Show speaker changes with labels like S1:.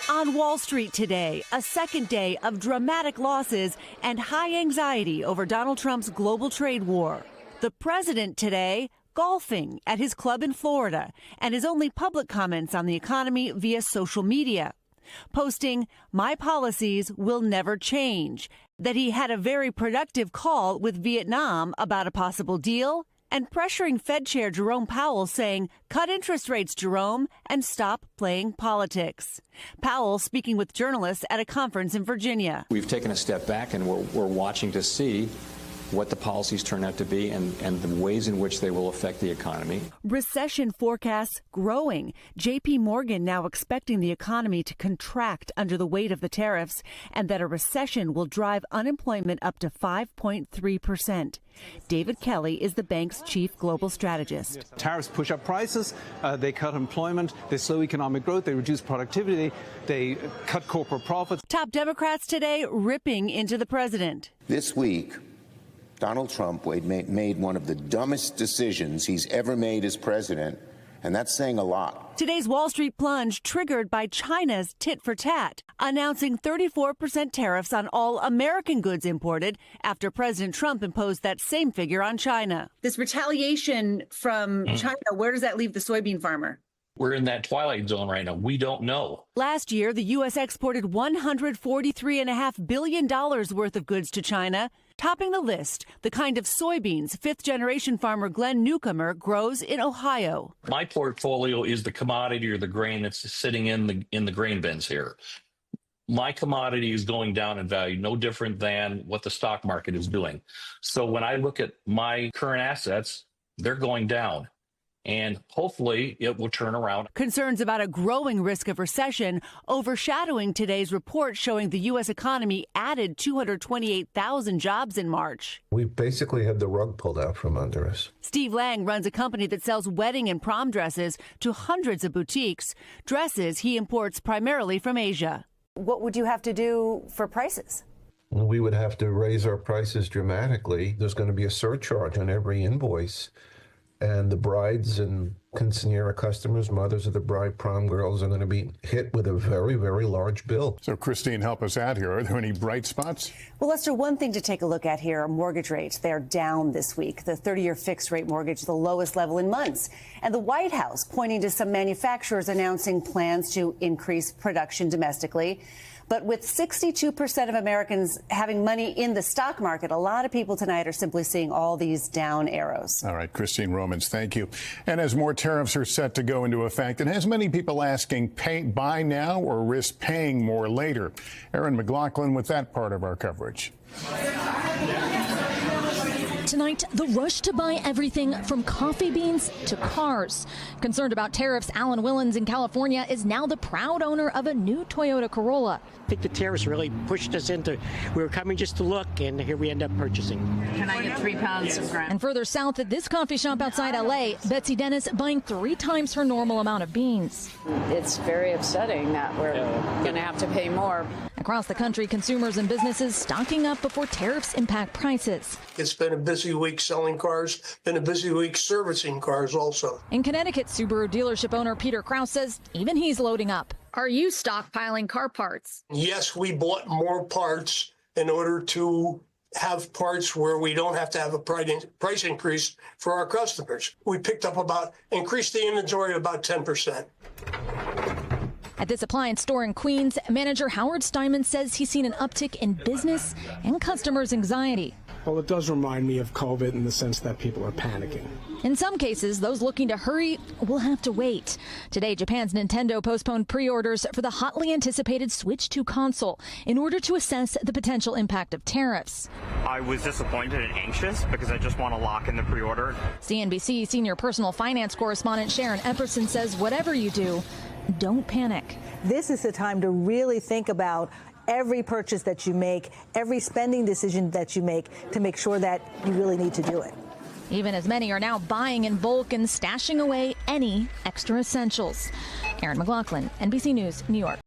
S1: On Wall Street today, a second day of dramatic losses and high anxiety over Donald Trump's global trade war. The president today golfing at his club in Florida and his only public comments on the economy via social media, posting, "My policies will never change," that he had a very productive call with Vietnam about a possible deal, and pressuring Fed Chair Jerome Powell saying, "Cut interest rates, Jerome, and stop playing politics." Powell speaking with journalists at a conference in Virginia.
S2: We've taken a step back and we're watching to see what the policies turn out to be and the ways in which they will affect the economy.
S1: Recession forecasts growing. J.P. Morgan now expecting the economy to contract under the weight of the tariffs and that a recession will drive unemployment up to 5.3%. David Kelly is the bank's chief global strategist.
S3: Tariffs push up prices, they cut employment, they slow economic growth, they reduce productivity, they cut corporate profits.
S1: Top Democrats today ripping into the president.
S4: This week, Donald Trump made one of the dumbest decisions he's ever made as president, and that's saying a lot.
S1: Today's Wall Street plunge triggered by China's tit for tat, announcing 34% tariffs on all American goods imported after President Trump imposed that same figure on China. This retaliation from China, where does that leave the soybean farmer?
S5: We're in that twilight zone right now. We don't know.
S1: Last year, the U.S. exported $143.5 billion worth of goods to China. Topping the list, the kind of soybeans fifth-generation farmer Glenn Newcomer grows in Ohio.
S5: My portfolio is the commodity or the grain that's sitting in the grain bins here. My commodity is going down in value, no different than what the stock market is doing. So when I look at my current assets, they're going down. And hopefully it will turn around.
S1: Concerns about a growing risk of recession overshadowing today's report showing the U.S. economy added 228,000 jobs in March.
S6: We basically had the rug pulled out from under us.
S1: Steve Lang runs a company that sells wedding and prom dresses to hundreds of boutiques, dresses he imports primarily from Asia. What would you have to do for prices?
S6: We would have to raise our prices dramatically. There's going to be a surcharge on every invoice. And the brides and quinceanera customers, mothers of the bride, prom girls, are going to be hit with a very, very large bill.
S7: So, Christine, help us out here. Are there any bright spots?
S1: Well, Lester, one thing to take a look at here are mortgage rates. They're down this week. The 30-year fixed rate mortgage, the lowest level in months. And the White House pointing to some manufacturers announcing plans to increase production domestically. But with 62% of Americans having money in the stock market, a lot of people tonight are simply seeing all these down arrows.
S7: All right, Christine Romans, thank you. And as more tariffs are set to go into effect, it has many people asking, buy now or risk paying more later. Aaron McLaughlin with that part of our coverage.
S8: Tonight, the rush to buy everything from coffee beans to cars. Concerned about tariffs, Alan Willens in California is now the proud owner of a new Toyota Corolla.
S9: I think the tariffs really pushed us into, we were coming just to look, and here we end up purchasing.
S10: Can I get 3 pounds of ground?
S8: And further south at this coffee shop outside L.A., Betsy Dennis buying 3 times her normal amount of beans.
S10: It's very upsetting that we're going to have to pay more.
S8: Across the country, consumers and businesses stocking up before tariffs impact prices.
S11: It's been a busy week selling cars, been a busy week servicing cars also.
S8: In Connecticut, Subaru dealership owner Peter Krause says even he's loading up.
S12: Are you stockpiling car parts?
S11: Yes, we bought more parts in order to have parts where we don't have to have a price increase for our customers. We increased the inventory about 10%.
S8: At this appliance store in Queens, manager Howard Steinman says he's seen an uptick in business and customers' anxiety.
S13: Well, it does remind me of COVID in the sense that people are panicking.
S8: In some cases, those looking to hurry will have to wait. Today, Japan's Nintendo postponed pre-orders for the hotly anticipated Switch 2 console in order to assess the potential impact of tariffs.
S14: I was disappointed and anxious because I just want to lock in the pre-order.
S8: CNBC senior personal finance correspondent Sharon Epperson says whatever you do, don't panic.
S15: This is the time to really think about every purchase that you make, every spending decision that you make to make sure that you really need to do it.
S8: Even as many are now buying in bulk and stashing away any extra essentials. Aaron McLaughlin, NBC News, New York.